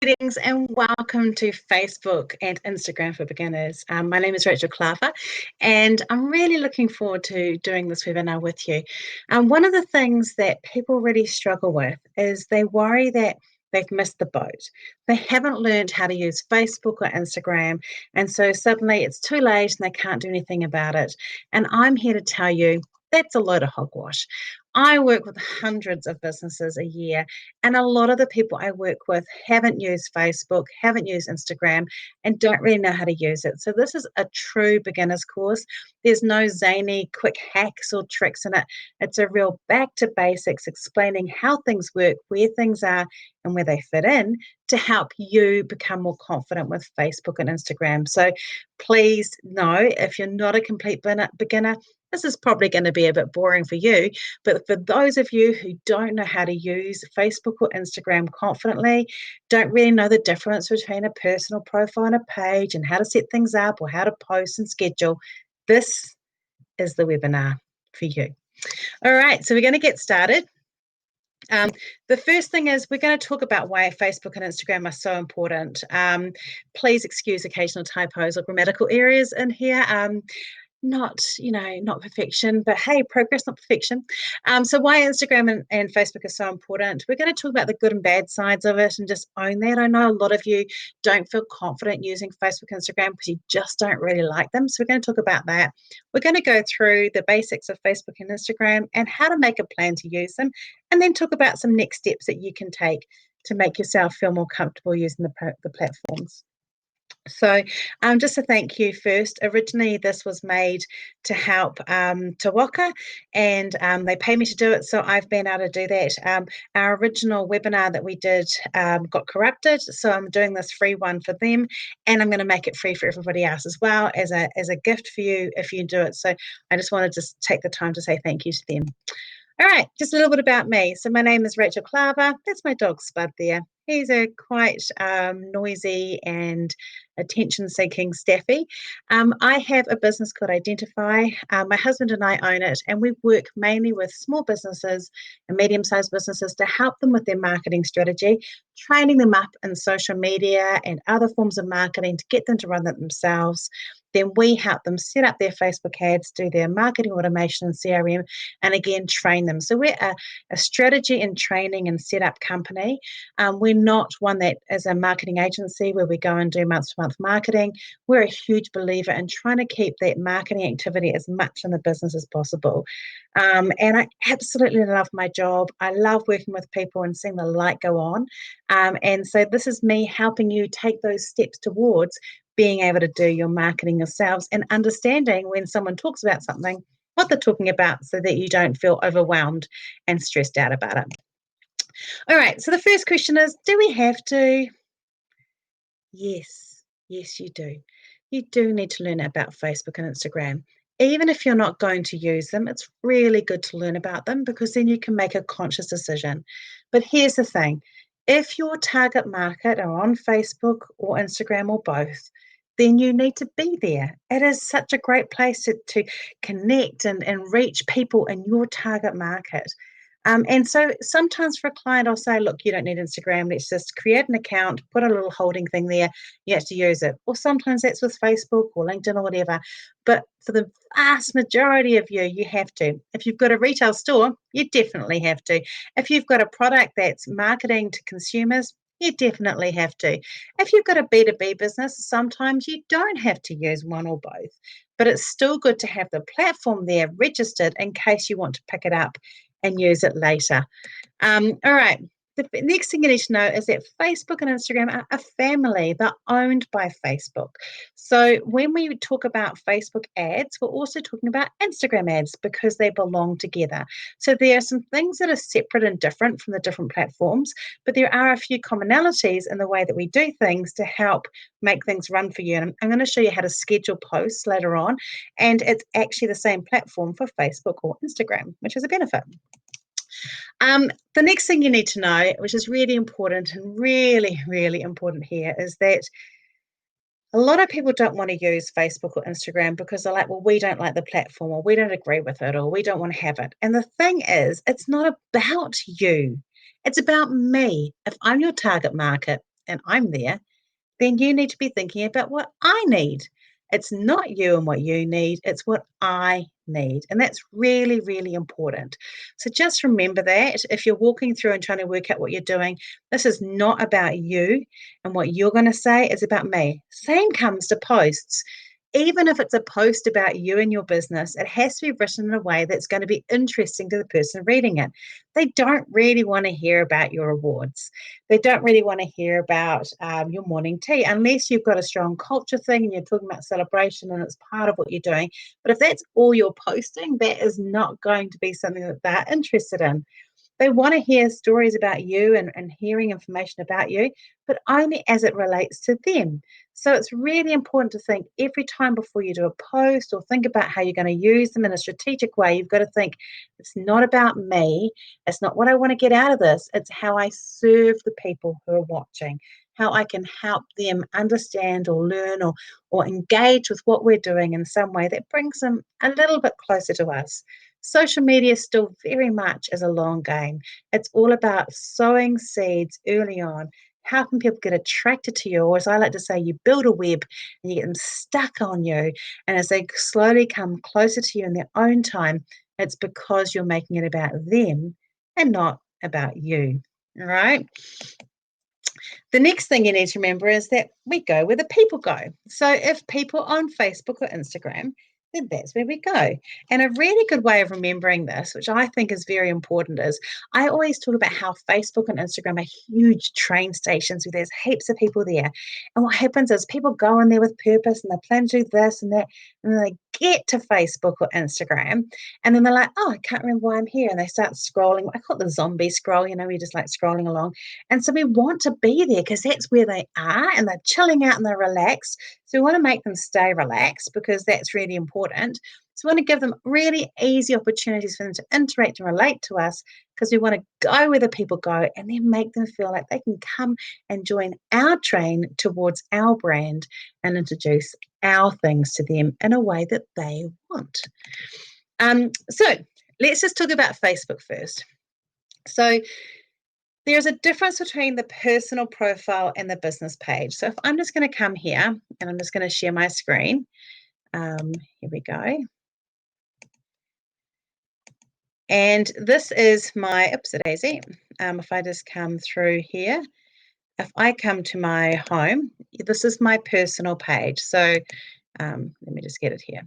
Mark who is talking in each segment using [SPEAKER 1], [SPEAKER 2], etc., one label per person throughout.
[SPEAKER 1] Greetings and welcome to Facebook and Instagram for Beginners. My name is Rachel Klaver, and I'm really looking forward to doing this webinar with you. One of the things that people really struggle with is they worry that they've missed the boat. They haven't learned how to use Facebook or Instagram, and so suddenly it's too late and they can't do anything about it. And I'm here to tell you that's a load of hogwash. I work with hundreds of businesses a year, and a lot of the people I work with haven't used Facebook, haven't used Instagram, and don't really know how to use it. So this is a true beginner's course. There's no zany quick hacks or tricks in it. It's a real back to basics, explaining how things work, where things are, and where they fit in to help you become more confident with Facebook and Instagram. So please know, if you're not a complete beginner, this is probably going to be a bit boring for you. But for those of you who don't know how to use Facebook or Instagram confidently, don't really know the difference between a personal profile and a page and how to set things up or how to post and schedule, this is the webinar for you. All right, so we're going to get started. The first thing is we're going to talk about why Facebook and Instagram are so important. Please excuse occasional typos or grammatical errors in here. Not perfection, but hey, progress, not perfection. So why Instagram and Facebook are so important. We're going to talk about the good and bad sides of it and just own that. I know a lot of you don't feel confident using Facebook, Instagram because you just don't really like them. So we're going to talk about that. We're going to go through the basics of Facebook and Instagram and how to make a plan to use them, and then talk about some next steps that you can take to make yourself feel more comfortable using the platforms. So just to thank you first, originally this was made to help Tawaka, and they pay me to do it, so I've been able to do that. Our original webinar that we did got corrupted, so I'm doing this free one for them, and I'm going to make it free for everybody else as well as a gift for you if you do it. So I just wanted to take the time to say thank you to them. All right, just a little bit about me. So my name is Rachel Klaver. That's my dog Spud there. He's a quite noisy and attention-seeking staffy. I have a business called Identify. My husband and I own it, and we work mainly with small businesses and medium-sized businesses to help them with their marketing strategy, training them up in social media and other forms of marketing to get them to run it themselves. Then we help them set up their Facebook ads, do their marketing automation and CRM, and again, train them. So we're a strategy and training and setup company. We're not one that is a marketing agency where we go and do month-to-month marketing. We're a huge believer in trying to keep that marketing activity as much in the business as possible. And I absolutely love my job. I love working with people and seeing the light go on. And so this is me helping you take those steps towards being able to do your marketing yourselves and understanding when someone talks about something, what they're talking about, so that you don't feel overwhelmed and stressed out about it. All right, so the first question is, do we have to? Yes, you do. You do need to learn about Facebook and Instagram. Even if you're not going to use them, it's really good to learn about them because then you can make a conscious decision. But here's the thing. If your target market are on Facebook or Instagram or both, then you need to be there. It is such a great place to connect and reach people in your target market. And so sometimes for a client, I'll say, look, you don't need Instagram. Let's just create an account, put a little holding thing there. You have to use it. Or sometimes that's with Facebook or LinkedIn or whatever. But for the vast majority of you, you have to. If you've got a retail store, you definitely have to. If you've got a product that's marketing to consumers, you definitely have to. If you've got a B2B business, sometimes you don't have to use one or both. But it's still good to have the platform there registered in case you want to pick it up and use it later. All right. The next thing you need to know is that Facebook and Instagram are a family. They're owned by Facebook. So when we talk about Facebook ads, we're also talking about Instagram ads because they belong together. So there are some things that are separate and different from the different platforms, but there are a few commonalities in the way that we do things to help make things run for you. And I'm going to show you how to schedule posts later on. And it's actually the same platform for Facebook or Instagram, which is a benefit. The next thing you need to know, which is really important and really, really important here, is that a lot of people don't want to use Facebook or Instagram because they're like, well, we don't like the platform, or we don't agree with it, or we don't want to have it. And the thing is, it's not about you. It's about me. If I'm your target market, and I'm there, then you need to be thinking about what I need. It's not you and what you need, it's what I need. And that's really, really important. So just remember that if you're walking through and trying to work out what you're doing, this is not about you and what you're going to say, it's about me. Same comes to posts. Even if it's a post about you and your business, it has to be written in a way that's going to be interesting to the person reading it. They don't really want to hear about your awards. They don't really want to hear about your morning tea unless you've got a strong culture thing and you're talking about celebration and it's part of what you're doing. But if that's all you're posting, that is not going to be something that they're interested in. They want to hear stories about you and hearing information about you, but only as it relates to them. So it's really important to think every time before you do a post or think about how you're going to use them in a strategic way. You've got to think it's not about me. It's not what I want to get out of this. It's how I serve the people who are watching, how I can help them understand or learn or engage with what we're doing in some way that brings them a little bit closer to us. Social media still very much is a long game. It's all about sowing seeds early on. How can people get attracted to you? Or as I like to say, you build a web and you get them stuck on you. And as they slowly come closer to you in their own time, it's because you're making it about them and not about you. All right. The next thing you need to remember is that we go where the people go. So if people on Facebook or Instagram, then that's where we go. And a really good way of remembering this, which I think is very important, is I always talk about how Facebook and Instagram are huge train stations where there's heaps of people there. And what happens is people go in there with purpose and they plan to do this and that, and then they get to Facebook or Instagram, and then they're like, oh, I can't remember why I'm here. And they start scrolling. I call it the zombie scroll, you're just like scrolling along. And so we want to be there because that's where they are and they're chilling out and they're relaxed. So we want to make them stay relaxed because that's really important. So we want to give them really easy opportunities for them to interact and relate to us because we want to go where the people go and then make them feel like they can come and join our train towards our brand and introduce our things to them in a way that they want. So let's just talk about Facebook first. So there's a difference between the personal profile and the business page. So if I'm just going to come here and I'm just going to share my screen. Here we go. And this is my, oops, daisy. If I just come through here, if I come to my home, this is my personal page. So let me just get it here.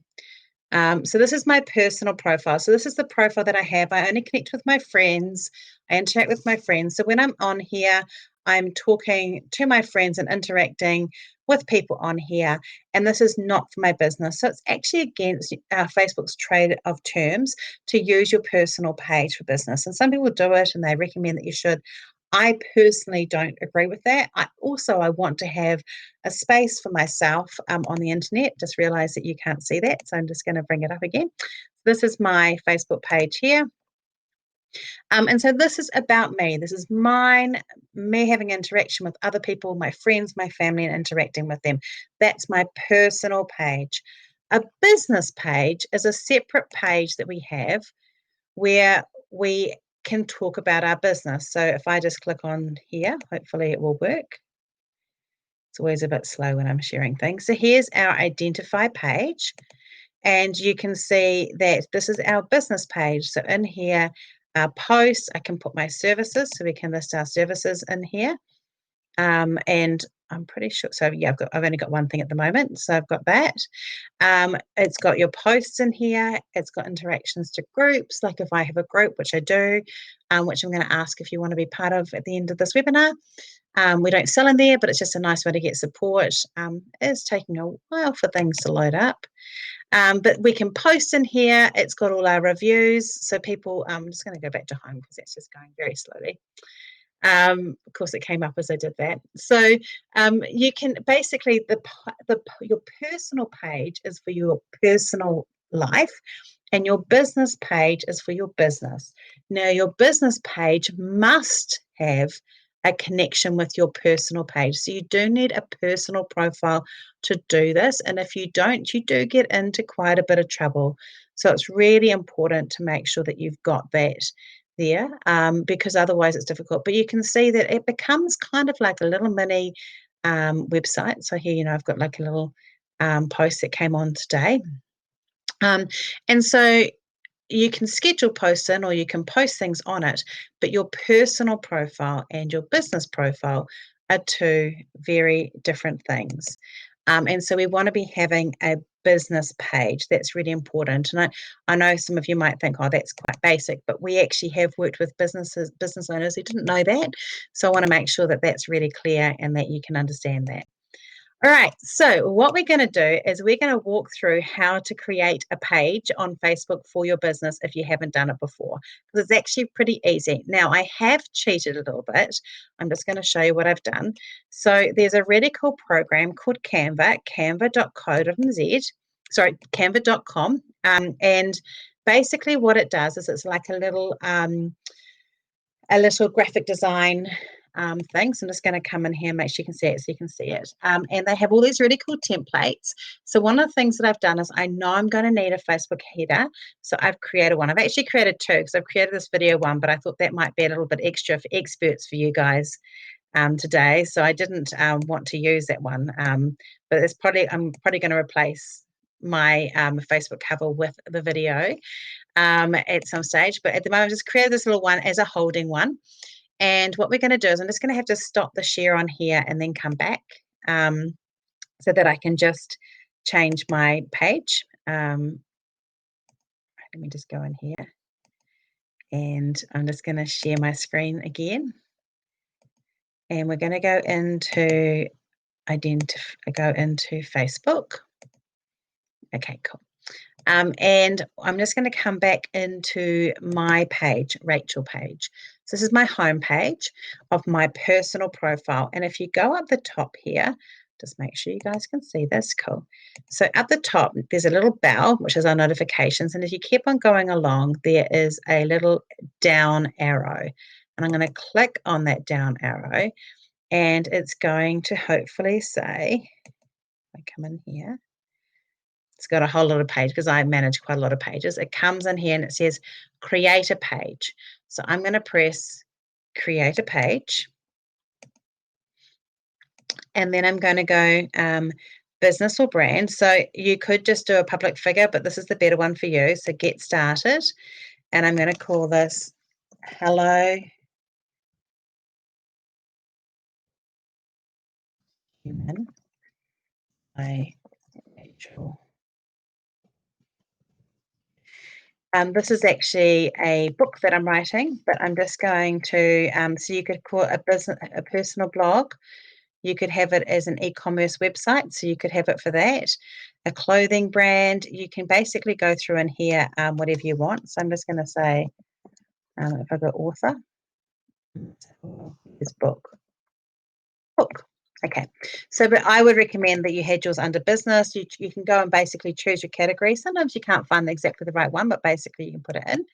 [SPEAKER 1] So this is my personal profile. So this is the profile that I have. I only connect with my friends. I interact with my friends. So when I'm on here, I'm talking to my friends and interacting with people on here. And this is not for my business. So it's actually against Facebook's trade of terms to use your personal page for business. And some people do it and they recommend that you should. I personally don't agree with that. I want to have a space for myself on the internet. Just realize that you can't see that. So I'm just going to bring it up again. This is my Facebook page here. And so this is about me. This is mine, me having interaction with other people, my friends, my family, and interacting with them. That's my personal page. A business page is a separate page that we have where we can talk about our business. So if I just click on here, hopefully it will work. It's always a bit slow when I'm sharing things. So here's our identify page. And you can see that this is our business page. So in here, our posts, I can put my services. So we can list our services in here. And I'm pretty sure, so yeah, I've only got one thing at the moment. So I've got that. It's got your posts in here. It's got interactions to groups. Like if I have a group, which I do, which I'm going to ask if you want to be part of at the end of this webinar. We don't sell in there, but it's just a nice way to get support. It is taking a while for things to load up. But we can post in here. It's got all our reviews. So people, I'm just going to go back to home because that's just going very slowly. Of course, it came up as I did that. So you can basically, your personal page is for your personal life and your business page is for your business. Now, your business page must have a connection with your personal page. So you do need a personal profile to do this. And if you don't, you do get into quite a bit of trouble. So it's really important to make sure that you've got that. there, because otherwise it's difficult. But you can see that it becomes kind of like a little mini website. So here, I've got like a little post that came on today. And so you can schedule posts in or you can post things on it, but your personal profile and your business profile are two very different things. And so we want to be having a business page. That's really important. And I know some of you might think, oh, that's quite basic, but we actually have worked with business owners who didn't know that. So I want to make sure that that's really clear and that you can understand that. All right, so what we're going to do is we're going to walk through how to create a page on Facebook for your business if you haven't done it before, because it's actually pretty easy. Now, I have cheated a little bit. I'm just going to show you what I've done. So there's a really cool program called Canva, canva.co.nz, sorry, canva.com. And basically what it does is it's like a little graphic design thing. So I'm just going to come in here and make sure you can see it so you can see it. And they have all these really cool templates. So one of the things that I've done is I know I'm going to need a Facebook header. So I've created one. I've actually created two because I've created this video one, but I thought that might be a little bit extra for experts for you guys today. So I didn't want to use that one. But I'm probably going to replace my Facebook cover with the video at some stage. But at the moment, I've just created this little one as a holding one. And what we're going to do is I'm just going to have to stop the share on here and then come back so that I can just change my page. Let me just go in here. And I'm just going to share my screen again. And we're going to go into Facebook. Okay, cool. And I'm just going to come back into my page, Rachel page. So this is my home page of my personal profile. And if you go up the top here, just make sure you guys can see this. Cool. So at the top, there's a little bell, which is our notifications. And if you keep on going along, there is a little down arrow. And I'm going to click on that down arrow. And it's going to hopefully say, I come in here. It's got a whole lot of pages because I manage quite a lot of pages. It comes in here and it says create a page. So I'm going to press create a page. And then I'm going to go business or brand. So you could just do a public figure, but this is the better one for you. So get started. And I'm going to call this Hello Human by Rachel. This is actually a book that I'm writing, but I'm just going to, so you could call it a personal blog. You could have it as an e-commerce website, so you could have it for that. A clothing brand, you can basically go through in here whatever you want. So I'm just going to say, if I go author, this book. Okay, so but I would recommend that you had yours under business. You can go and basically choose your category. Sometimes you can't find exactly the right one, but basically you can put it in.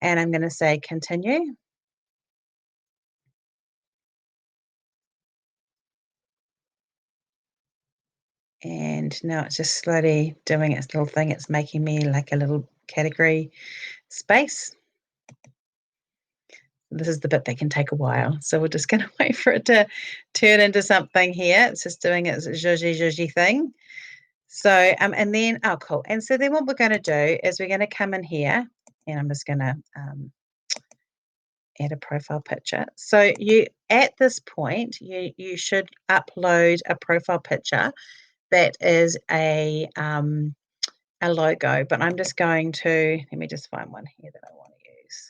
[SPEAKER 1] And I'm going to say continue. And now it's just slowly doing its little thing. It's making me like a little category space. This is the bit that can take a while. So we're just going to wait for it to turn into something here. It's just doing its zhuzhy thing. So, and then, oh, cool. And so then what we're going to do is we're going to come in here and I'm just going to add a profile picture. So at this point, you should upload a profile picture that is a logo, but I'm just going to, let me just find one here that I want to use.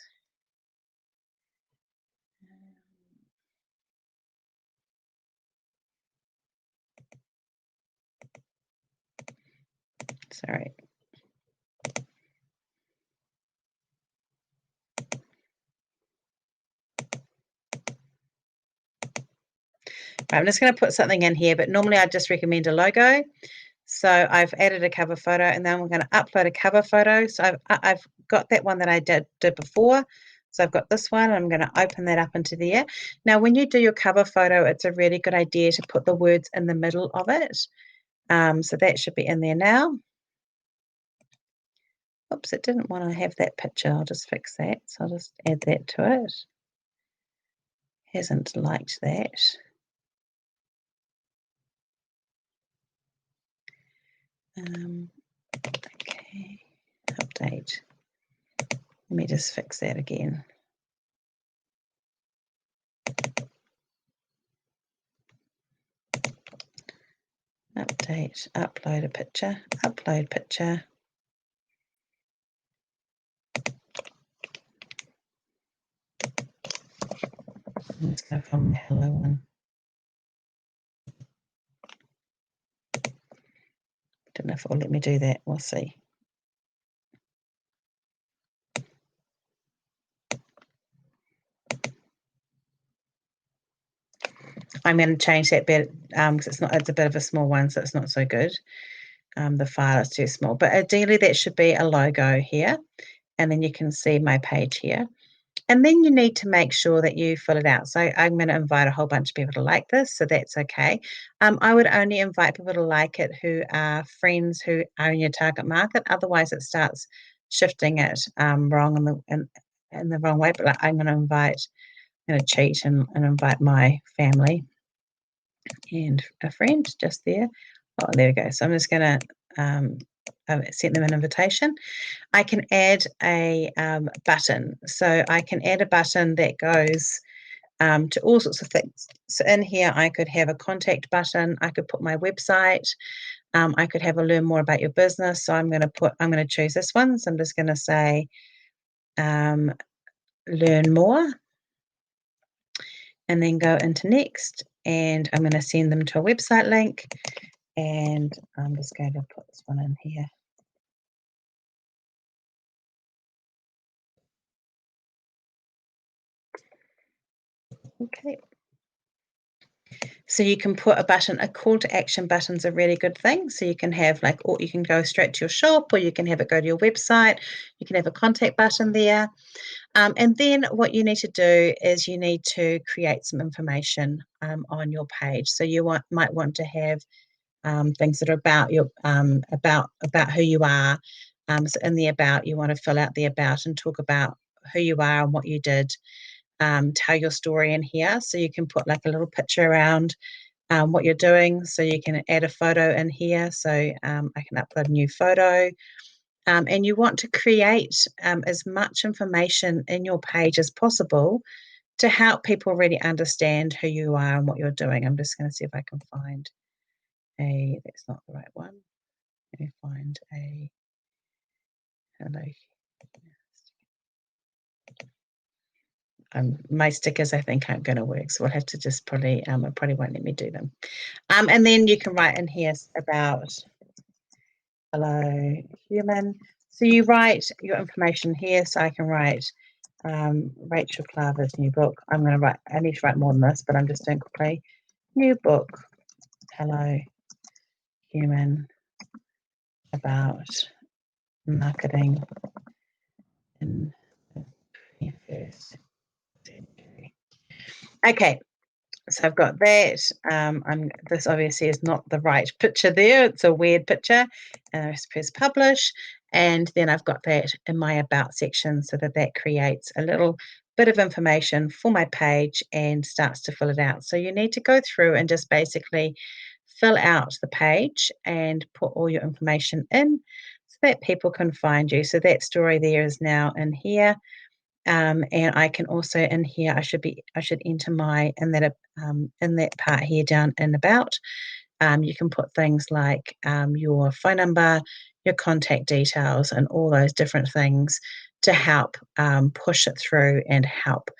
[SPEAKER 1] Sorry. I'm just going to put something in here, but normally I just recommend a logo. So I've added a cover photo and then we're going to upload a cover photo. So I've got that one that I did before. So I've got this one. I'm going to open that up into there. Now, when you do your cover photo, it's a really good idea to put the words in the middle of it. So that should be in there now. Oops, it didn't want to have that picture. I'll just fix that. So I'll just add that to it. Hasn't liked that. Okay, update. Let me just fix that again. Update, upload a picture, upload picture. Let's go from the hello one. Don't know if it'll let me do that. We'll see. I'm going to change that bit because it's a bit of a small one, so it's not so good. The file is too small, but ideally that should be a logo here, and then you can see my page here. And then you need to make sure that you fill it out. So I'm going to invite a whole bunch of people to like this, so that's okay. I would only invite people to like it who are friends who are in your target market. Otherwise, it starts shifting it wrong in the wrong way. But like, I'm going to cheat and invite my family and a friend just there. Oh, there we go. So I'm just going to send them an invitation. I can add a button. So I can add a button that goes to all sorts of things. So in here, I could have a contact button. I could put my website. I could have a learn more about your business. So I'm going to choose this one. So I'm just going to say learn more, and then go into next. And I'm going to send them to a website link. And I'm just going to put this one in here. Okay. So you can put a button, a call to action button's a really good thing. So you can have or you can go straight to your shop, or you can have it go to your website. You can have a contact button there. And then what you need to do is you need to create some information on your page. So you might want to have things that are about your about who you are. So in the about, you want to fill out the about and talk about who you are and what you did. Tell your story in here. So you can put like a little picture around what you're doing. So you can add a photo in here. So I can upload a new photo. And you want to create as much information in your page as possible to help people really understand who you are and what you're doing. I'm just going to see if I can find that's not the right one. Let me find a hello. My stickers I think aren't going to work, so we'll have to just probably it probably won't let me do them. And then you can write in here about hello human. So you write your information here. So I can write Rachel Klaver's new book. I need to write more than this, but I'm just doing quickly. New book, hello human, about marketing in the 21st century. Okay, so I've got that. This obviously is not the right picture there. It's a weird picture. And I press publish. And then I've got that in my about section so that creates a little bit of information for my page and starts to fill it out. So you need to go through and just basically fill out the page and put all your information in so that people can find you. So that story there is now in here. And I can also in here, I should enter in that part here down and about. You can put things like your phone number, your contact details, and all those different things to help push it through and help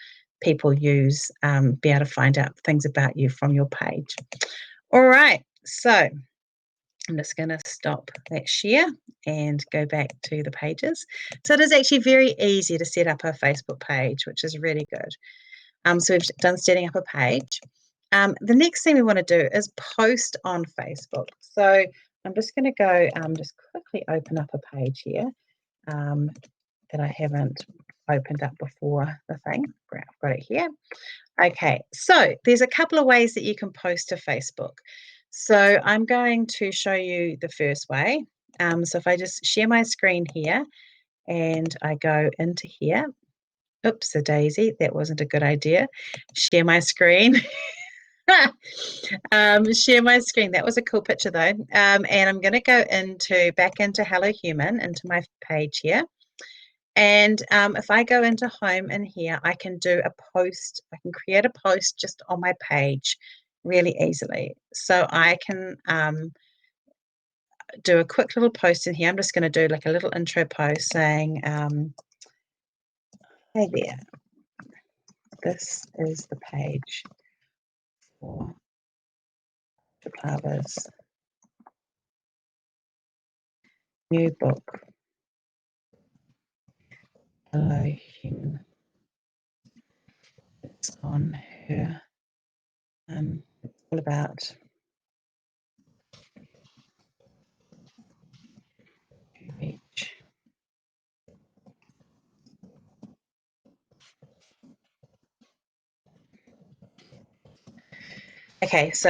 [SPEAKER 1] people be able to find out things about you from your page. All right, so I'm just going to stop that share and go back to the pages. So it is actually very easy to set up a Facebook page, which is really good. So we've done setting up a page. The next thing we want to do is post on Facebook. So I'm just going to go just quickly open up a page here that I haven't opened up before the thing. I've got it here. Okay, so there's a couple of ways that you can post to Facebook. So I'm going to show you the first way. So if I just share my screen here, and I go into here. Oops, a daisy. That wasn't a good idea. Share my screen. Share my screen. That was a cool picture though. And I'm going to go back into Hello Human, into my page here. And if I go into home in here, I can do a post. I can create a post just on my page really easily. So I can do a quick little post in here. I'm just going to do like a little intro post saying, hey there, this is the page for Klaver's new book, Hello Human. It's on her. It's all about beach. Okay, so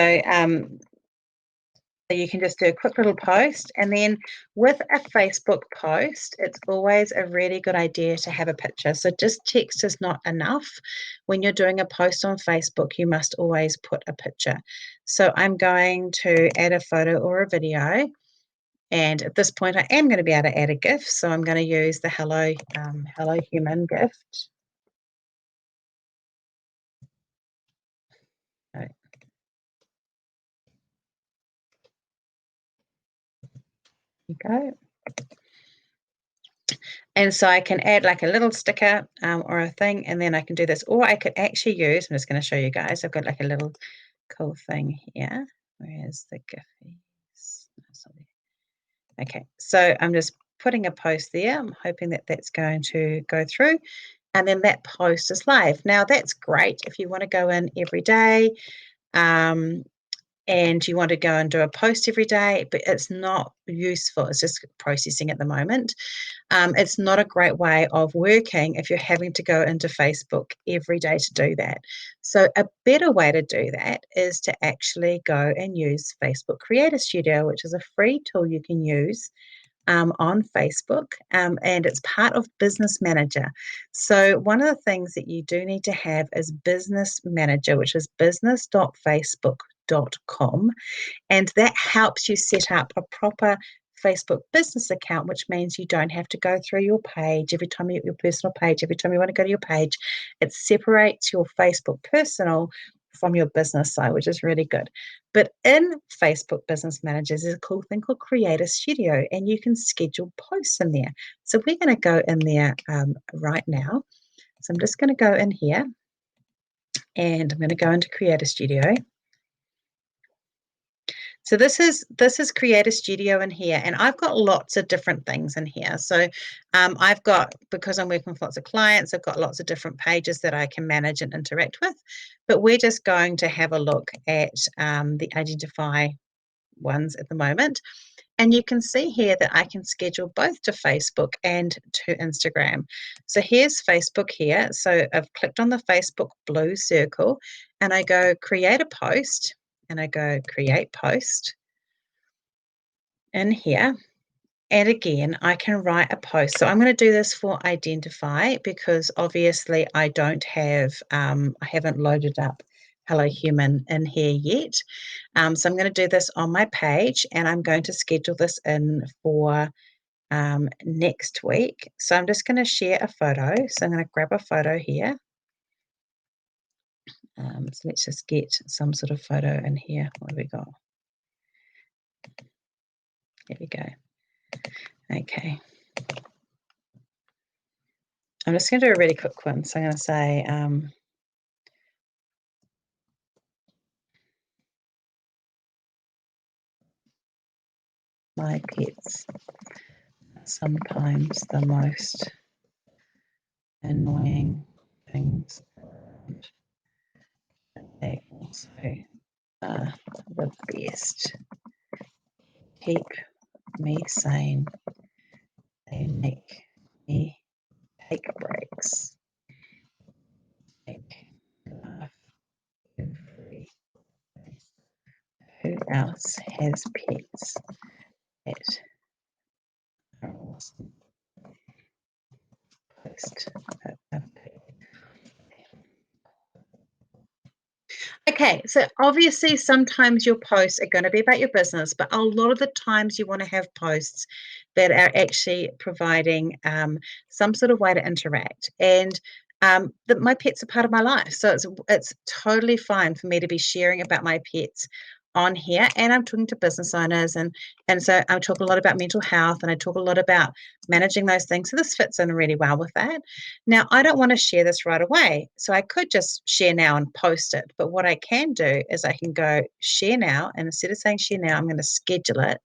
[SPEAKER 1] you can just do a quick little post, and then with a Facebook post, it's always a really good idea to have a picture. So just text is not enough. When you're doing a post on Facebook, you must always put a picture. So I'm going to add a photo or a video. And at this point, I am going to be able to add a GIF. So I'm going to use the Hello Human gift. There you go. And so I can add like a little sticker or a thing, and then I can do this. Or I could actually use, I'm just going to show you guys, I've got like a little cool thing here. Where's the Giphies? Okay, so I'm just putting a post there. I'm hoping that that's going to go through. And then that post is live. Now that's great if you want to go in every day. And you want to go and do a post every day, but it's not useful. It's just processing at the moment. It's not a great way of working if you're having to go into Facebook every day to do that. So a better way to do that is to actually go and use Facebook Creator Studio, which is a free tool you can use on Facebook, and it's part of Business Manager. So one of the things that you do need to have is Business Manager, which is business.facebook.com, and that helps you set up a proper Facebook business account, which means you don't have to go through your page every time your personal page, every time you want to go to your page. It separates your Facebook personal from your business side, which is really good. But in Facebook Business Managers, there's a cool thing called Creator Studio, and you can schedule posts in there. So we're going to go in there right now. So I'm just going to go in here, and I'm going to go into Creator Studio. So this is Creator Studio in here, and I've got lots of different things in here. So I've got, because I'm working with lots of clients, I've got lots of different pages that I can manage and interact with. But we're just going to have a look at the Identify ones at the moment. And you can see here that I can schedule both to Facebook and to Instagram. So here's Facebook here. So I've clicked on the Facebook blue circle, and I go create a post, and I go create post in here. And again, I can write a post. So I'm going to do this for Identify because obviously I haven't loaded up Hello Human in here yet. So I'm going to do this on my page, and I'm going to schedule this in for next week. So I'm just going to share a photo. So I'm going to grab a photo here. So let's just get some sort of photo in here. What have we got? There we go. Okay. I'm just going to do a really quick one. So I'm going to say, my pets are sometimes the most annoying things. They also are the best. Keep me sane. They make me take breaks. Make laugh every day. Who else has pets that are awesome? post. Okay, so obviously sometimes your posts are going to be about your business, but a lot of the times you want to have posts that are actually providing some sort of way to interact. And that my pets are part of my life, so it's totally fine for me to be sharing about my pets on here. And I'm talking to business owners, and so I talk a lot about mental health, and I talk a lot about managing those things. So this fits in really well with that. Now, I don't want to share this right away, so I could just share now and post it. But what I can do is I can go share now, and instead of saying share now, I'm going to schedule it.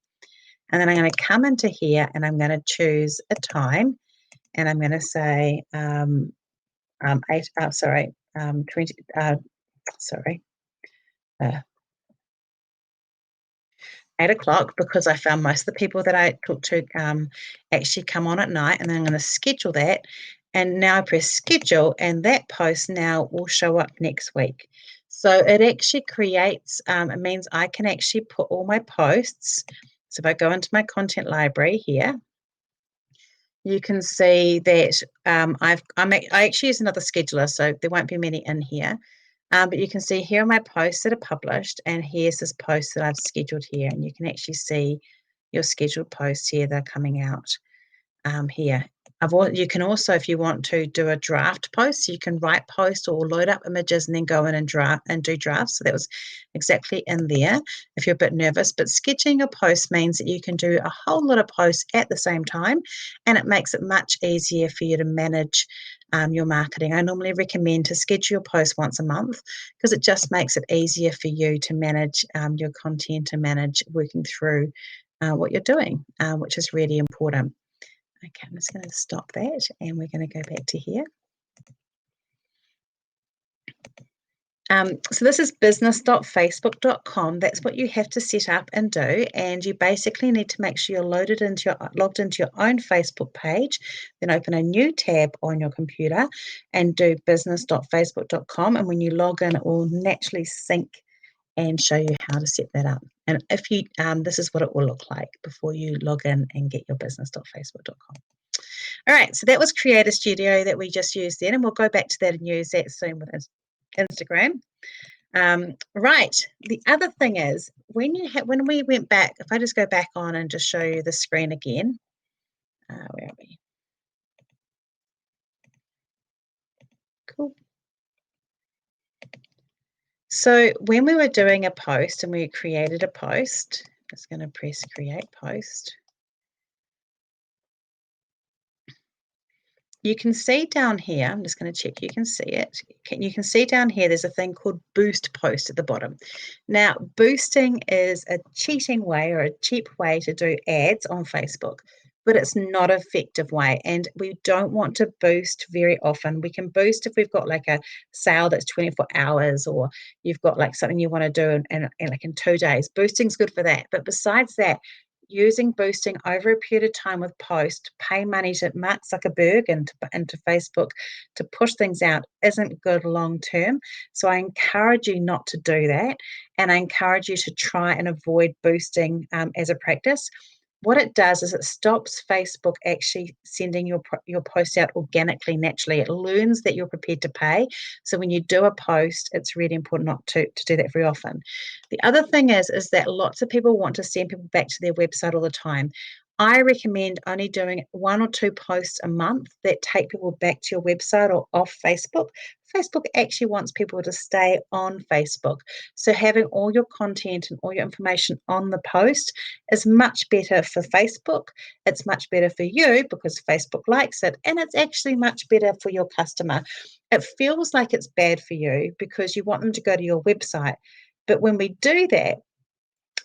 [SPEAKER 1] And then I'm going to come into here and I'm going to choose a time, and I'm going to say 20, sorry, uh, 8 o'clock, because I found most of the people that I talk to actually come on at night, and then I'm going to schedule that. And now I press schedule, and that post now will show up next week. So it actually creates, it means I can actually put all my posts. So if I go into my content library here, you can see that I actually use another scheduler, so there won't be many in here. But you can see here are my posts that are published, and here's this post that I've scheduled here, and you can actually see your scheduled posts here. They're coming out here. You can also, if you want to do a draft post, so you can write post or load up images and then go in and do drafts. So that was exactly in there if you're a bit nervous. But sketching a post means that you can do a whole lot of posts at the same time, and it makes it much easier for you to manage your marketing. I normally recommend to schedule your post once a month, because it just makes it easier for you to manage your content and manage working through what you're doing, which is really important. Okay, I'm just going to stop that, and we're going to go back to here. So this is business.facebook.com. That's what you have to set up and do. And you basically need to make sure you're logged into your own Facebook page, then open a new tab on your computer and do business.facebook.com. And when you log in, it will naturally sync and show you how to set that up. And if you, this is what it will look like before you log in and get your business.facebook.com. All right, so that was Creator Studio that we just used then, and we'll go back to that and use that soon with Instagram. Right, the other thing is when we went back, if I just go back on and just show you the screen again, where are we? Cool. So when we were doing a post and we created a post, I'm just going to press create post. You can see down here, I'm just going to check you can see it. You can see down here there's a thing called boost post at the bottom. Now, boosting is a cheating way or a cheap way to do ads on Facebook, but it's not an effective way, and we don't want to boost very often. We can boost if we've got like a sale that's 24 hours, or you've got like something you want to do in like in 2 days. Boosting's good for that, but besides that, using boosting over a period of time with post, pay money to Mark Zuckerberg and to Facebook to push things out isn't good long term. So I encourage you not to do that, and I encourage you to try and avoid boosting as a practice. What it does is it stops Facebook actually sending your post out organically, naturally. It learns that you're prepared to pay. So when you do a post, it's really important not to do that very often. The other thing is that lots of people want to send people back to their website all the time. I recommend only doing 1 or 2 posts a month that take people back to your website or off Facebook. Facebook actually wants people to stay on Facebook. So having all your content and all your information on the post is much better for Facebook. It's much better for you because Facebook likes it, and it's actually much better for your customer. It feels like it's bad for you because you want them to go to your website. But when we do that,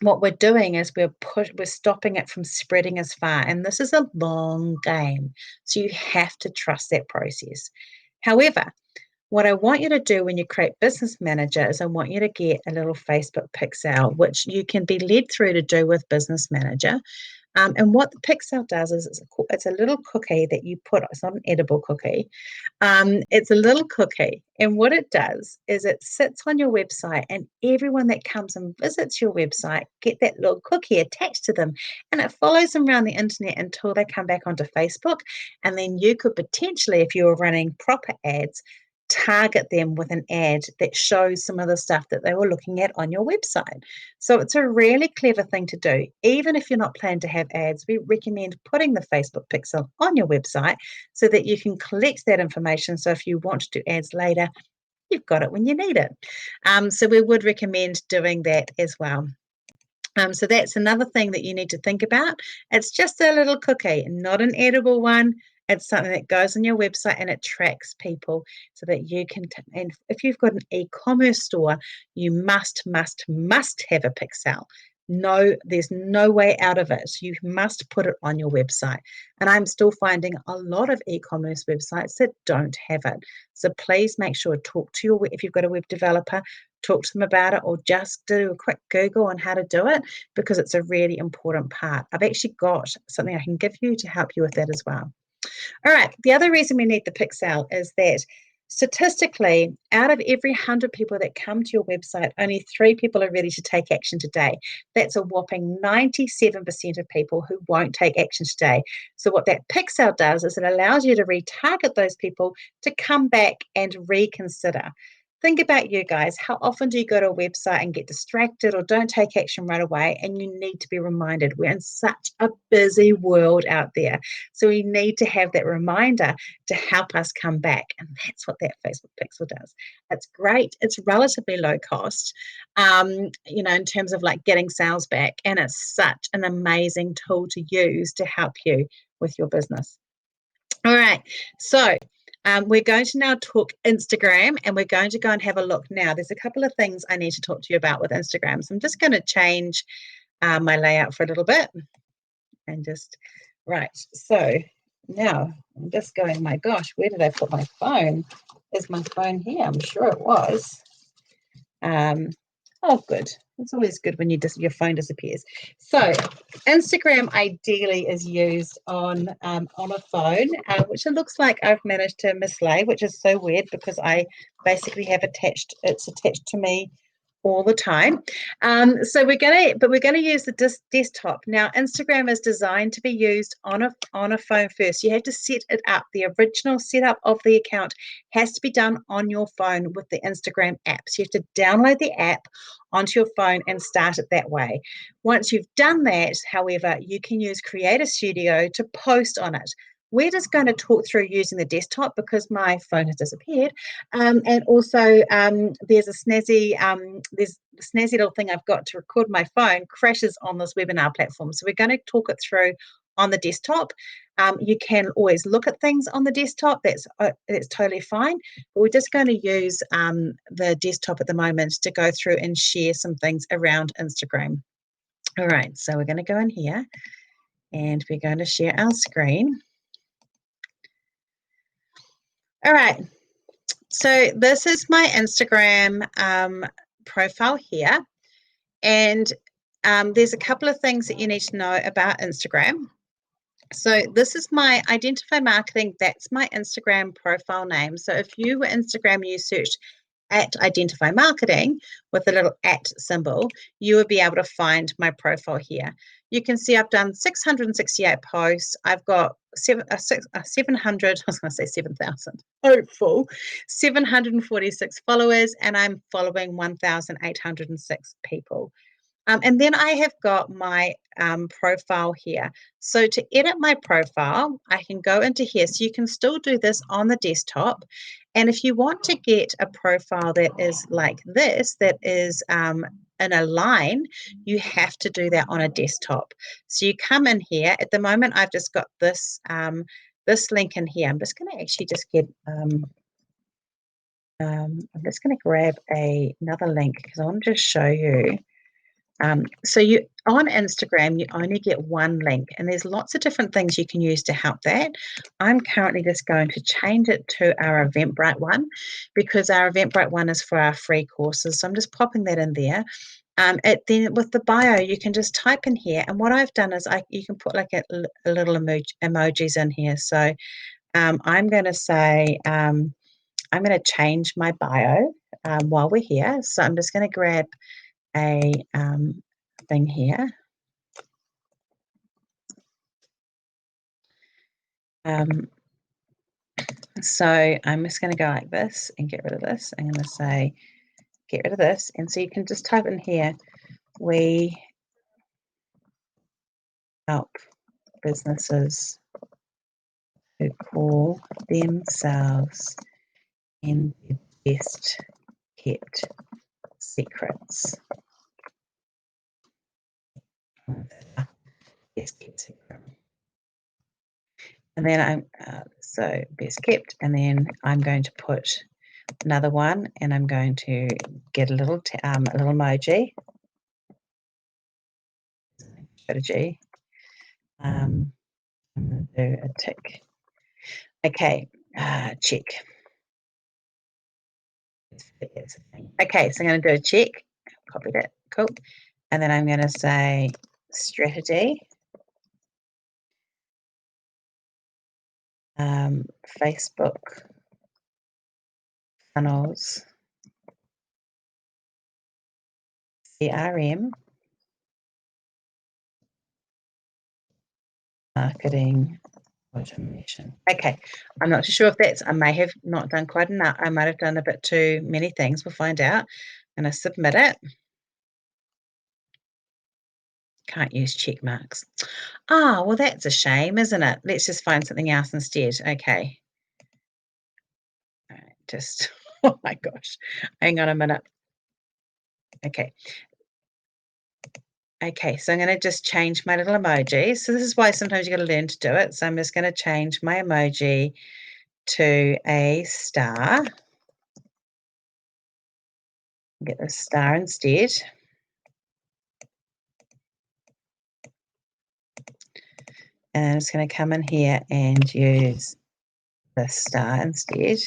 [SPEAKER 1] what we're doing is we're stopping it from spreading as far. And this is a long game. So you have to trust that process. However, what I want you to do when you create Business Manager is I want you to get a little Facebook pixel, which you can be led through to do with Business Manager. And what the pixel does is it's a little cookie that you put, it's not an edible cookie. It's a little cookie. And what it does is it sits on your website, and everyone that comes and visits your website get that little cookie attached to them. And it follows them around the internet until they come back onto Facebook. And then you could potentially, if you were running proper ads, target them with an ad that shows some of the stuff that they were looking at on your website. So it's a really clever thing to do. Even if you're not planning to have ads, we recommend putting the Facebook pixel on your website so that you can collect that information. So if you want to do ads later, you've got it when you need it. So we would recommend doing that as well. So that's another thing that you need to think about. It's just a little cookie, not an edible one. It's something that goes on your website and it tracks people so that you can. And if you've got an e-commerce store, you must have a pixel. No, there's no way out of it. You must put it on your website. And I'm still finding a lot of e-commerce websites that don't have it. So please make sure to talk to if you've got a web developer, talk to them about it, or just do a quick Google on how to do it, because it's a really important part. I've actually got something I can give you to help you with that as well. All right, the other reason we need the pixel is that statistically, out of every 100 people that come to your website, only 3 people are ready to take action today. That's a whopping 97% of people who won't take action today. So what that pixel does is it allows you to retarget those people to come back and reconsider. Think about you guys. How often do you go to a website and get distracted or don't take action right away? And you need to be reminded. We're in such a busy world out there. So we need to have that reminder to help us come back. And that's what that Facebook Pixel does. It's great. It's relatively low cost, in terms of like getting sales back. And it's such an amazing tool to use to help you with your business. All right. So we're going to now talk Instagram, and we're going to go and have a look now. There's a couple of things I need to talk to you about with Instagram. So I'm just going to change my layout for a little bit and just, right. So now I'm just going, my gosh, where did I put my phone? Is my phone here? I'm sure it was. Oh, good. It's always good when your phone disappears. So Instagram ideally is used on a phone, which it looks like I've managed to mislay, which is so weird because I basically have it's attached to me all the time. So we're gonna use the desktop. Now, Instagram is designed to be used on a phone first. You have to set it up. The original setup of the account has to be done on your phone with the Instagram app. So you have to download the app onto your phone and start it that way. Once you've done that, however, you can use Creator Studio to post on it. We're just going to talk through using the desktop because my phone has disappeared. And also there's a snazzy little thing I've got to record my phone crashes on this webinar platform. So we're going to talk it through on the desktop. You can always look at things on the desktop. That's totally fine. But we're just going to use the desktop at the moment to go through and share some things around Instagram. All right, so we're going to go in here and we're going to share our screen. All right, so this is my Instagram profile here. And there's a couple of things that you need to know about Instagram. So this is my Identify Marketing. That's my Instagram profile name. So if you were Instagram, you searched at Identify Marketing with a little at symbol, you will be able to find my profile here. You can see I've done 668 posts. I've got 700, I was going to say 7,000, hopeful, 746 followers, and I'm following 1,806 people. And then I have got my profile here. So to edit my profile, I can go into here. So you can still do this on the desktop. And if you want to get a profile that is like this, that is in a line, you have to do that on a desktop. So you come in here. At the moment, I've just got this this link in here. I'm just going to actually just get I'm just going to grab another link because I want to just show you So you on Instagram, you only get one link, and there's lots of different things you can use to help that. I'm currently just going to change it to our Eventbrite one because our Eventbrite one is for our free courses. So I'm just popping that in there. Then with the bio, you can just type in here, and what I've done is you can put like a little emojis in here. So I'm going to say I'm going to change my bio while we're here. So I'm just going to grab a thing here. So I'm just going to go like this and get rid of this. I'm going to say get rid of this, and so you can just type in here, we help businesses who call themselves in their best kept secrets. Best kept secret. And then I'm so best kept, and then I'm going to put another one, and I'm going to get a little emoji. Strategy. I'm going to do a tick. Okay, check. Okay, so I'm going to do a check. Copy that. Cool. And then I'm going to say strategy. Facebook funnels, CRM, marketing automation. Okay, I'm not too sure if that's, I may have not done quite enough. I might have done a bit too many things. We'll find out. I'm going to submit it. Can't use check marks. Ah, well, that's a shame, isn't it? Let's just find something else instead. Okay. All right, just, oh my gosh. Hang on a minute. Okay. Okay, so I'm going to just change my little emoji. So this is why sometimes you got to learn to do it. So I'm just going to change my emoji to a star. Get the star instead. And I'm just going to come in here and use the star instead.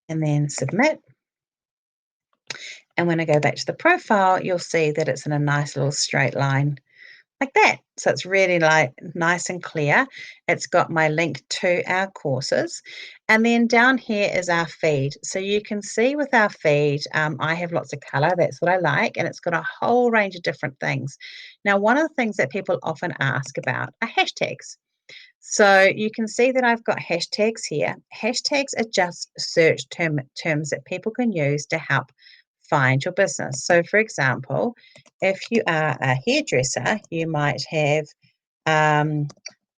[SPEAKER 1] And then submit. And when I go back to the profile, you'll see that it's in a nice little straight line like that. So it's really like nice and clear. It's got my link to our courses. And then down here is our feed. So you can see with our feed, I have lots of color. That's what I like. And it's got a whole range of different things. Now, one of the things that people often ask about are hashtags. So you can see that I've got hashtags here. Hashtags are just search terms that people can use to help find your business. So for example, if you are a hairdresser, you might have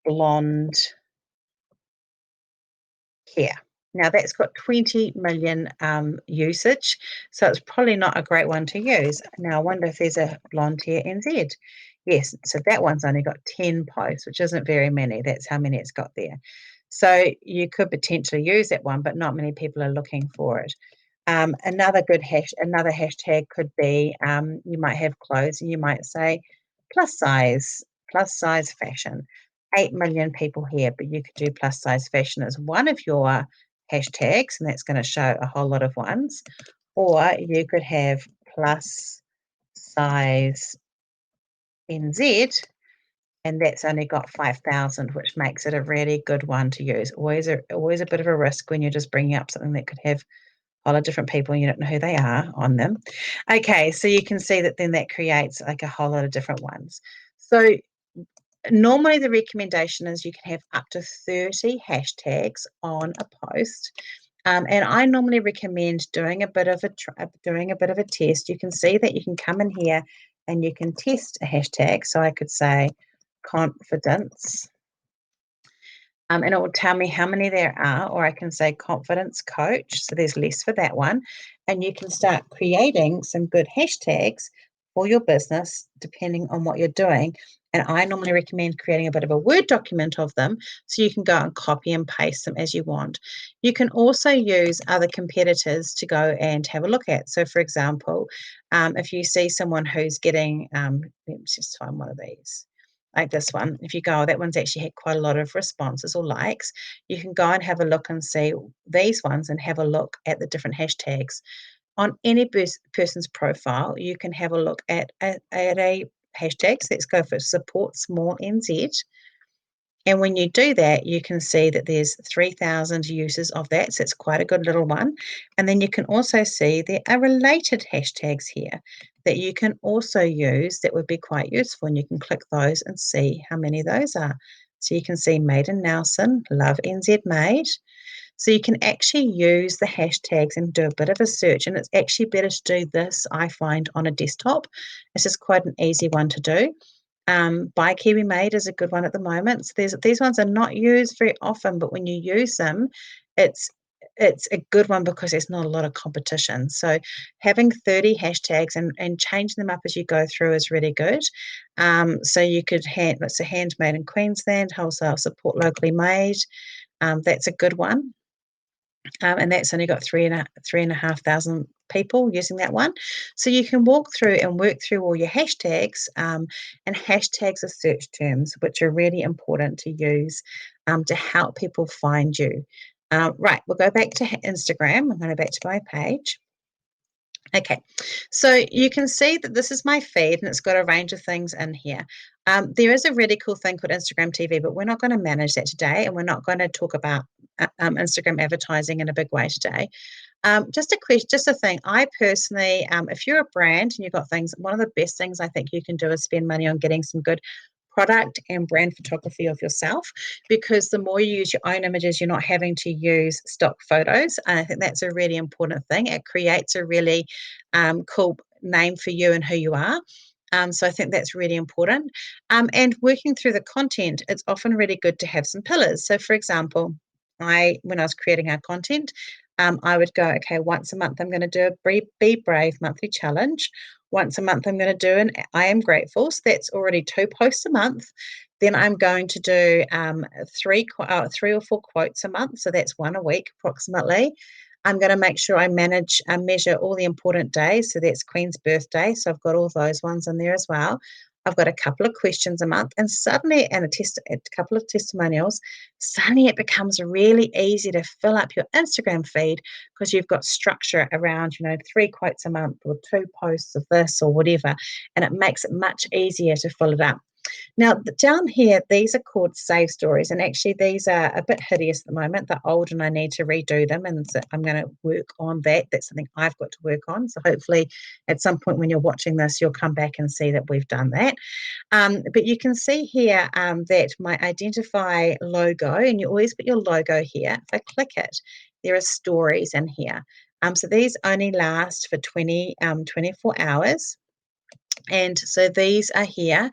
[SPEAKER 1] blonde hair. Now that's got 20 million usage, so it's probably not a great one to use. Now I wonder if there's a blonde hair NZ. Yes, so that one's only got 10 posts, which isn't very many. That's how many it's got there. So you could potentially use that one, but not many people are looking for it. Another hashtag could be you might have clothes and you might say plus size fashion. 8 million people here, but you could do plus size fashion as one of your hashtags, and that's going to show a whole lot of ones. Or you could have plus size NZ, and that's only got 5,000, which makes it a really good one to use. Always a bit of a risk when you're just bringing up something that could have a lot of different people and you don't know who they are on them. Okay, so you can see that then that creates like a whole lot of different ones. So normally the recommendation is you can have up to 30 hashtags on a post. And I normally recommend doing a bit of a test. You can see that you can come in here and you can test a hashtag. So I could say confidence, and it will tell me how many there are, or I can say confidence coach. So there's less for that one. And you can start creating some good hashtags for your business, depending on what you're doing. And I normally recommend creating a bit of a Word document of them so you can go and copy and paste them as you want. You can also use other competitors to go and have a look at. So, for example, if you see someone who's getting, let's just find one of these. Like this one, if you go, oh, that one's actually had quite a lot of responses or likes, you can go and have a look and see these ones and have a look at the different hashtags on any person's profile. You can have a look at a hashtag. So let's go for support small NZ. And when you do that, you can see that there's 3,000 uses of that. So it's quite a good little one. And then you can also see there are related hashtags here that you can also use that would be quite useful. And you can click those and see how many of those are. So you can see Made in Nelson, Love NZ Made. So you can actually use the hashtags and do a bit of a search. And it's actually better to do this, I find, on a desktop. It's just quite an easy one to do. Buy Kiwi Made is a good one at the moment. So these ones are not used very often, but when you use them, it's it's a good one because there's not a lot of competition. So having 30 hashtags and changing them up as you go through is really good. So you could it's a handmade in Queensland, wholesale support locally made. That's a good one. And that's only got 3,500 people using that one. So you can walk through and work through all your hashtags, and hashtags are search terms, which are really important to use to help people find you. Right, we'll go back to Instagram. I'm going to go back to my page. Okay, so you can see that this is my feed and it's got a range of things in here. There is a really cool thing called Instagram TV, but we're not going to manage that today, and we're not going to talk about Instagram advertising in a big way today. Just a question, just a thing. I personally, if you're a brand and you've got things, one of the best things I think you can do is spend money on getting some good product and brand photography of yourself, because the more you use your own images, you're not having to use stock photos. And I think that's a really important thing. It creates a really cool name for you and who you are. So I think that's really important. And working through the content, it's often really good to have some pillars. So, for example, when I was creating our content, I would go, okay, once a month I'm going to do a Be Brave monthly challenge. Once a month I'm going to do an I Am Grateful. So that's already 2 posts a month. Then I'm going to do three or four quotes a month. So that's one a week approximately. I'm going to make sure I measure all the important days. So that's Queen's birthday. So I've got all those ones in there as well. I've got a couple of questions a month, and suddenly, and a couple of testimonials. Suddenly, it becomes really easy to fill up your Instagram feed because you've got structure around, 3 quotes a month or 2 posts of this or whatever, and it makes it much easier to fill it up. Now, down here, these are called save stories, and actually these are a bit hideous at the moment. They're old and I need to redo them, and so I'm going to work on that. That's something I've got to work on. So hopefully at some point when you're watching this, you'll come back and see that we've done that. But you can see here that my identify logo, and you always put your logo here. If I click it, there are stories in here. So these only last for 24 hours. And so these are here,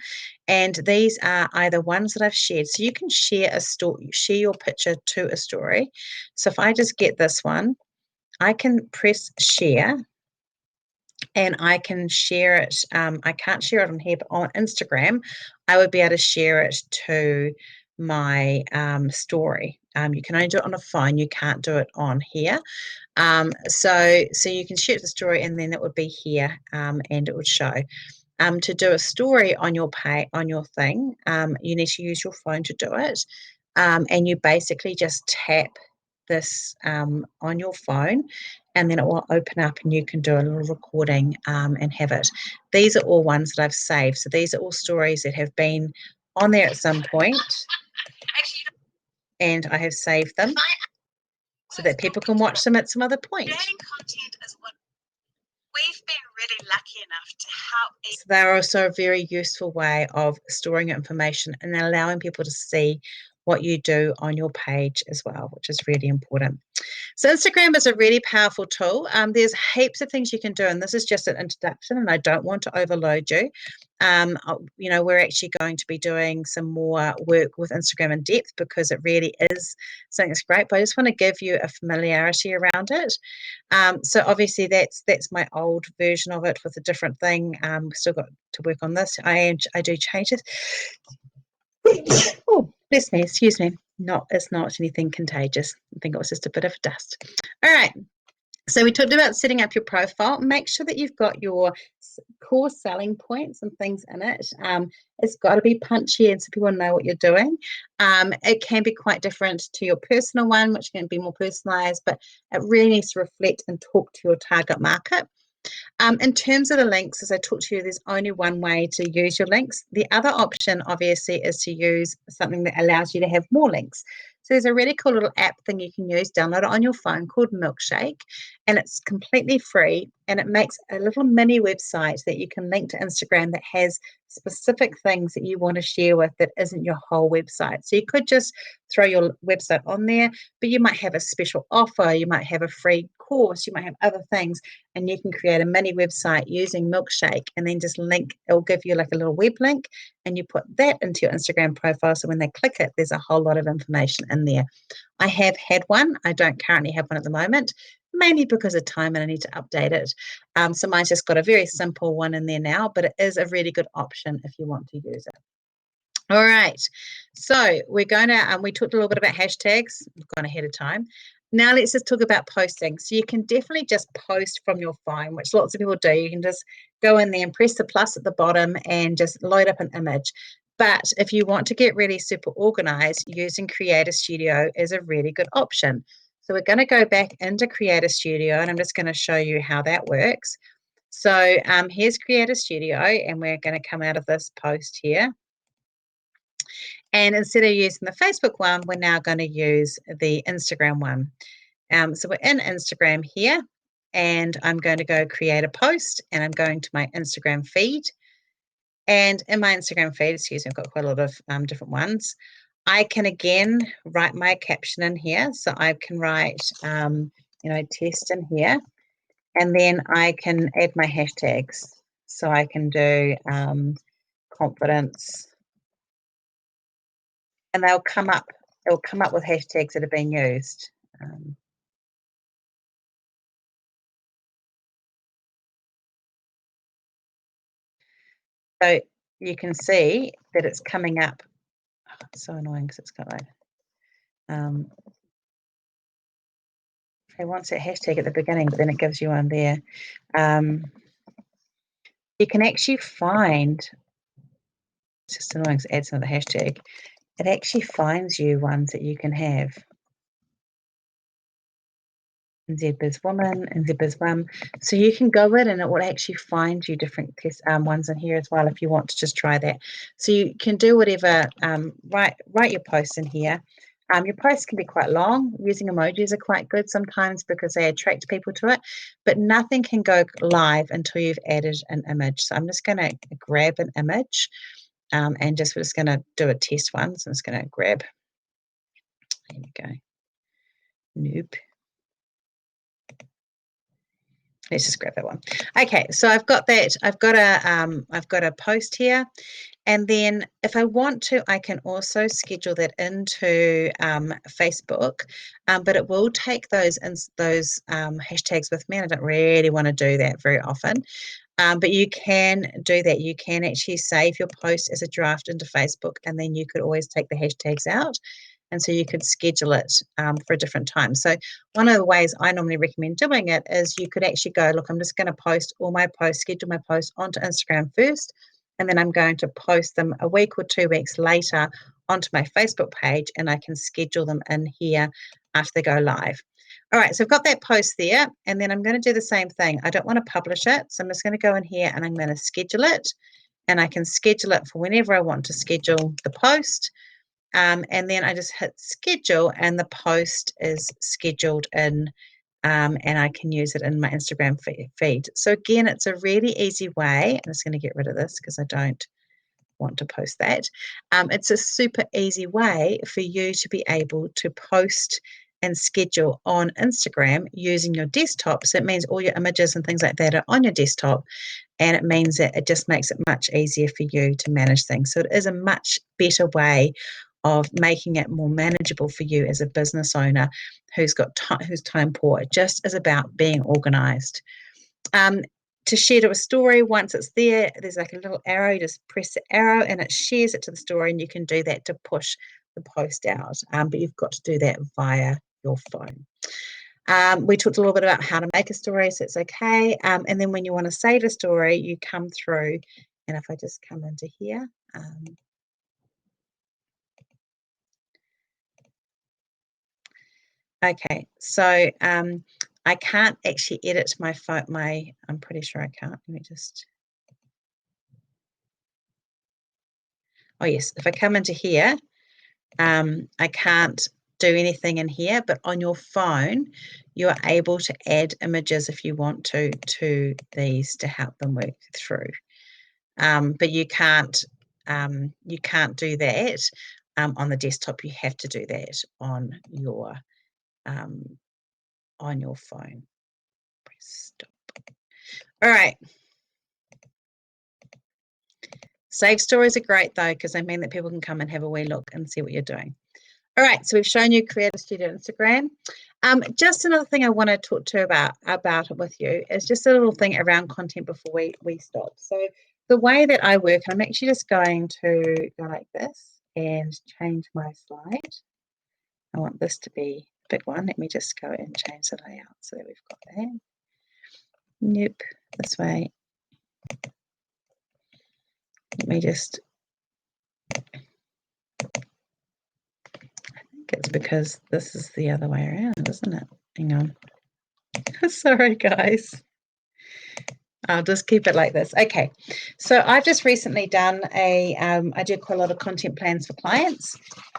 [SPEAKER 1] and these are either ones that I've shared. So you can share a story, share your picture to a story. So if I just get this one, I can press share, and I can share it. I can't share it on here, but on Instagram, I would be able to share it to my story. You can only do it on a phone. You can't do it on here. So you can share the story, and then it would be here, and it would show. To do a story on your thing, you need to use your phone to do it, and you basically just tap this on your phone, and then it will open up, and you can do a little recording and have it. These are all ones that I've saved, so these are all stories that have been on there at some point, and I have saved them so that people can watch them at some other point. We've been really lucky enough to help. They're also a very useful way of storing information and allowing people to see what you do on your page as well, which is really important. So Instagram is a really powerful tool. There's heaps of things you can do, and this is just an introduction, and I don't want to overload you. We're actually going to be doing some more work with Instagram in depth because it really is something that's great, but I just want to give you a familiarity around it. So obviously that's my old version of it with a different thing. Still got to work on this. I do change it. Oh, bless me, excuse me. It's not anything contagious. I think it was just a bit of dust. All right. So we talked about setting up your profile. Make sure that you've got your core selling points and things in it. It's got to be punchy and so people know what you're doing. It can be quite different to your personal one, which can be more personalized, but it really needs to reflect and talk to your target market. In terms of the links, as I talked to you, there's only one way to use your links. The other option, obviously, is to use something that allows you to have more links. So there's a really cool little app thing you can use, download it on your phone called Milkshake, and it's completely free, and it makes a little mini website that you can link to Instagram that has specific things that you want to share with that isn't your whole website. So you could just throw your website on there, but you might have a special offer, you might have a free course, you might have other things, and you can create a mini website using Milkshake and then just link, it'll give you like a little web link, and you put that into your Instagram profile. So when they click it, there's a whole lot of information in there. I have had one. I don't currently have one at the moment, mainly because of time and I need to update it. So mine's just got a very simple one in there now, but it is a really good option if you want to use it. All right, so we're going to, we talked a little bit about hashtags, we've gone ahead of time. Now let's just talk about posting. So you can definitely just post from your phone, which lots of people do. You can just go in there and press the plus at the bottom and just load up an image. But if you want to get really super organized, using Creator Studio is a really good option. So we're going to go back into Creator Studio, and I'm just going to show you how that works. So here's Creator Studio, and we're going to come out of this post here. And instead of using the Facebook one, we're now going to use the Instagram one. So we're in Instagram here, and I'm going to go create a post, and I'm going to my Instagram feed. And in my Instagram feed, excuse me, I've got quite a lot of different ones. I can again write my caption in here. So I can write, test in here, and then I can add my hashtags. So I can do confidence, and they'll come up. It'll come up with hashtags that have been used. So you can see that it's coming up. Oh, it's so annoying because it's got like, it wants a hashtag at the beginning, but then it gives you one there. You can actually find, it's just annoying because it adds another hashtag. It actually finds you ones that you can have. NZBiz woman, NZBiz mum. So you can go in and it will actually find you different ones in here as well if you want to just try that. So you can do whatever, write your posts in here. Your posts can be quite long. Using emojis are quite good sometimes because they attract people to it, but nothing can go live until you've added an image. So I'm just going to grab an image and we're just going to do a test one. So I'm just going to grab, here we go, nope. Let's just grab that one. Okay, so I've got that. I've got a post here, and then if I want to, I can also schedule that into Facebook, but it will take those hashtags with me, and I don't really want to do that very often. But you can do that. You can actually save your post as a draft into Facebook, and then you could always take the hashtags out. And so you could schedule it for a different time. So one of the ways I normally recommend doing it is you could actually go, look, I'm just going to post all my posts, schedule my posts onto Instagram first, and then I'm going to post them a week or 2 weeks later onto my Facebook page, and I can schedule them in here after they go live. All right, so I've got that post there, and then I'm going to do the same thing. I don't want to publish it, so I'm just going to go in here and I'm going to schedule it, and I can schedule it for whenever I want to schedule the post. And then I just hit schedule, and the post is scheduled in, and I can use it in my Instagram feed. So again, it's a really easy way. I'm just going to get rid of this because I don't want to post that. It's a super easy way for you to be able to post and schedule on Instagram using your desktop. So it means all your images and things like that are on your desktop, and it means that it just makes it much easier for you to manage things. So it is a much better way of making it more manageable for you as a business owner who's time poor. It just is about being organized. To share to a story, once it's there, there's like a little arrow. You just press the arrow and it shares it to the story, and you can do that to push the post out. But you've got to do that via your phone. We talked a little bit about how to make a story, so it's okay. And then when you want to save a story, you come through, and if I just come into here, okay, so I can't actually edit my phone. I'm pretty sure I can't. Let me just. Oh yes, if I come into here, I can't do anything in here, but on your phone, you are able to add images if you want to these to help them work through. But you can't do that on the desktop. You have to do that on your phone. Press stop. All right. Save stories are great though, because they mean that people can come and have a wee look and see what you're doing. All right, so we've shown you Creator Studio Instagram. Just another thing I want to talk to about it with you is just a little thing around content before we stop. So the way that I work, I'm actually just going to go like this and change my slide. I want this to be a big one. Let me just go and change the layout so that we've got that. Nope, this way. Let me just, I think it's because this is the other way around, isn't it? Hang on. Sorry, guys. I'll just keep it like this. Okay, so I've just recently done I do quite a lot of content plans for clients.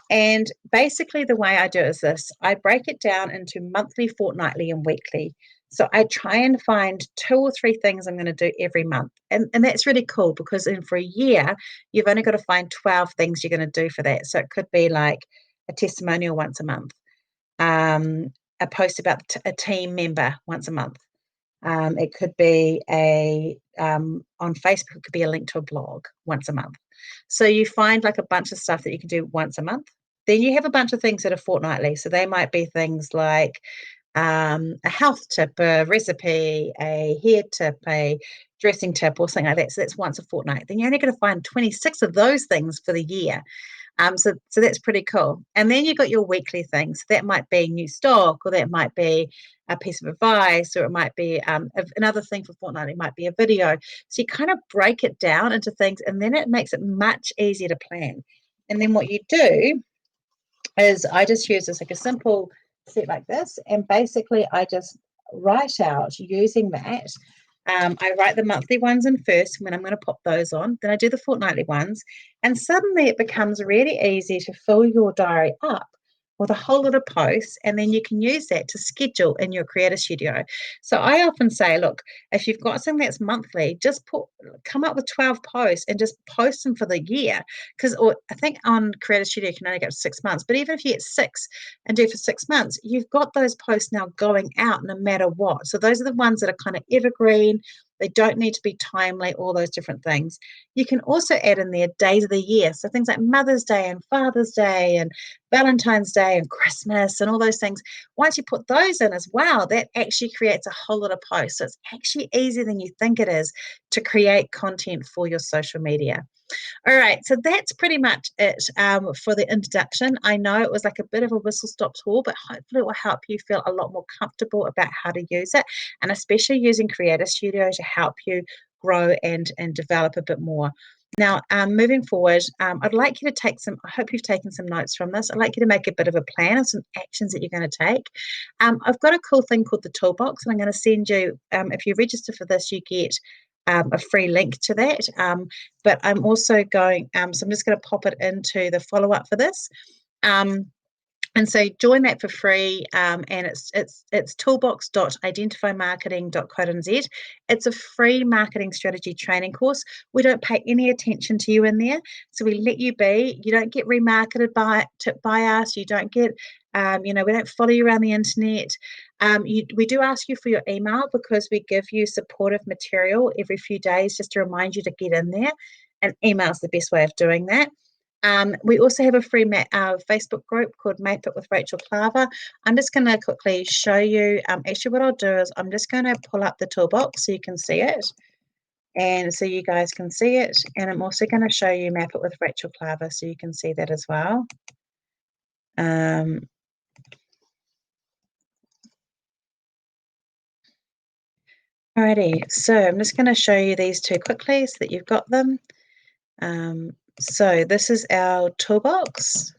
[SPEAKER 1] And basically the way I do it is this. I break it down into monthly, fortnightly, and weekly. So I try and find 2 or 3 things I'm going to do every month. And that's really cool because for a year, you've only got to find 12 things you're going to do for that. So it could be like a testimonial once a month, a post about a team member once a month. It could be on Facebook, it could be a link to a blog once a month. So you find like a bunch of stuff that you can do once a month. Then you have a bunch of things that are fortnightly. So they might be things like a health tip, a recipe, a hair tip, a dressing tip, or something like that. So that's once a fortnight. Then you're only going to find 26 of those things for the year. So that's pretty cool. And then you've got your weekly things. That might be new stock, or that might be a piece of advice, or it might be another thing for fortnight. It might be a video. So you kind of break it down into things, and then it makes it much easier to plan. And then what you do is I just use this like a simple set like this, and basically I just write out using that. I write the monthly ones in first when I'm going to pop those on. Then I do the fortnightly ones. And suddenly it becomes really easy to fill your diary up with a whole lot of posts. And then you can use that to schedule in your Creator Studio. So I often say, look, if you've got something that's monthly, just come up with 12 posts and just post them for the year. Because I think on Creator Studio you can only go 6 months. But even if you get 6 and do for 6 months, you've got those posts now going out no matter what. So those are the ones that are kind of evergreen. They don't need to be timely, all those different things. You can also add in there days of the year. So things like Mother's Day and Father's Day and Valentine's Day and Christmas and all those things. Once you put those in as well, that actually creates a whole lot of posts. So it's actually easier than you think it is to create content for your social media. All right, so that's pretty much it for the introduction. I know it was like a bit of a whistle-stop tour, but hopefully it will help you feel a lot more comfortable about how to use it, and especially using Creator Studio to help you grow and develop a bit more. Now, moving forward, I'd like you to I hope you've taken some notes from this. I'd like you to make a bit of a plan of some actions that you're going to take. I've got a cool thing called the Toolbox, and I'm going to send you, if you register for this, you get a free link to that. But I'm also going, so I'm just going to pop it into the follow-up for this. And so join that for free, and it's toolbox.identifymarketing.co.nz. It's a free marketing strategy training course. We don't pay any attention to you in there, so we let you be. You don't get remarketed by us. You don't get, we don't follow you around the internet. We do ask you for your email because we give you supportive material every few days just to remind you to get in there, and email is the best way of doing that. We also have a free Facebook group called Map It with Rachel Klaver. I'm just going to quickly show you. Actually, what I'll do is I'm just going to pull up the toolbox so you can see it. And so you guys can see it. And I'm also going to show you Map It with Rachel Klaver so you can see that as well. Alrighty, so I'm just going to show you these two quickly so that you've got them. So this is our toolbox.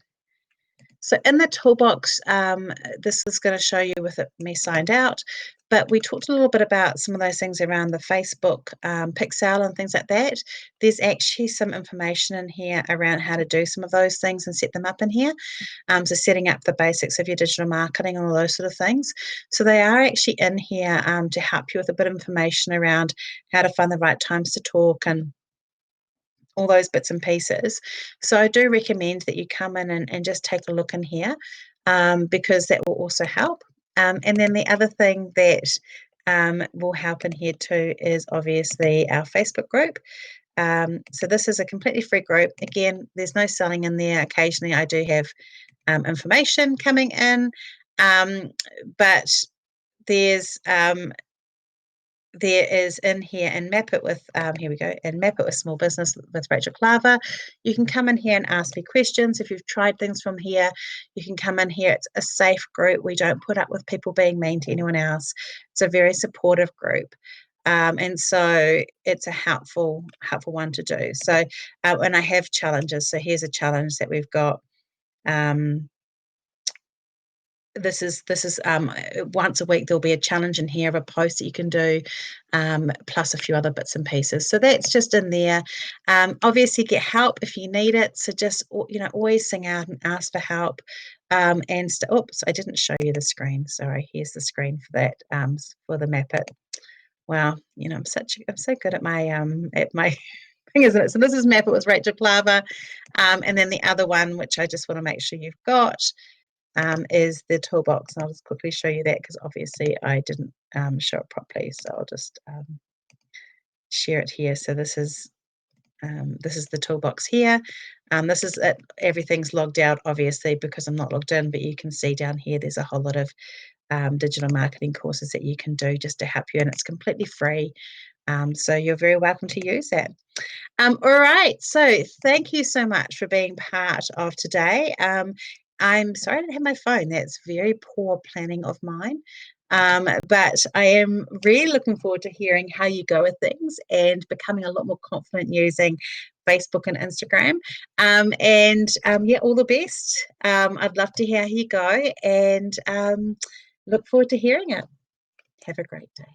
[SPEAKER 1] So in the toolbox, this is going to show you with me signed out, but we talked a little bit about some of those things around the Facebook pixel and things like that. There's actually some information in here around how to do some of those things and set them up in here. So setting up the basics of your digital marketing and all those sort of things. So they are actually in here to help you with a bit of information around how to find the right times to talk and all those bits and pieces. So I do recommend that you come in and just take a look in here, because that will also help. And then the other thing that will help in here too is obviously our Facebook group. So this is a completely free group. Again, there's no selling in there. Occasionally I do have information coming in, but there's there is in here, and Map It with, here we go, and Map It with Small Business with Rachel Klaver. You can come in here and ask me questions. If you've tried things from here, you can come in here. It's a safe group. We don't put up with people being mean to anyone else. It's a very supportive group. And so it's a helpful one to do. So, and I have challenges. So here's a challenge that we've got. This is once a week there'll be a challenge in here of a post that you can do, plus a few other bits and pieces. So that's just in there. Obviously get help if you need it. So just always sing out and ask for help. Oops, I didn't show you the screen. Sorry, here's the screen for that, for the Map It. Wow, I'm so good at my thing, isn't it? So this is Map It with Rachel Klaver, and then the other one, which I just want to make sure you've got, is the toolbox. And I'll just quickly show you that because obviously I didn't show it properly. So I'll just share it here. So this is the toolbox here. This is it. Everything's logged out, obviously, because I'm not logged in, but you can see down here there's a whole lot of digital marketing courses that you can do just to help you, and it's completely free. So you're very welcome to use that. All right, so thank you so much for being part of today. I'm sorry I didn't have my phone. That's very poor planning of mine. But I am really looking forward to hearing how you go with things and becoming a lot more confident using Facebook and Instagram. Yeah, all the best. I'd love to hear how you go, and look forward to hearing it. Have a great day.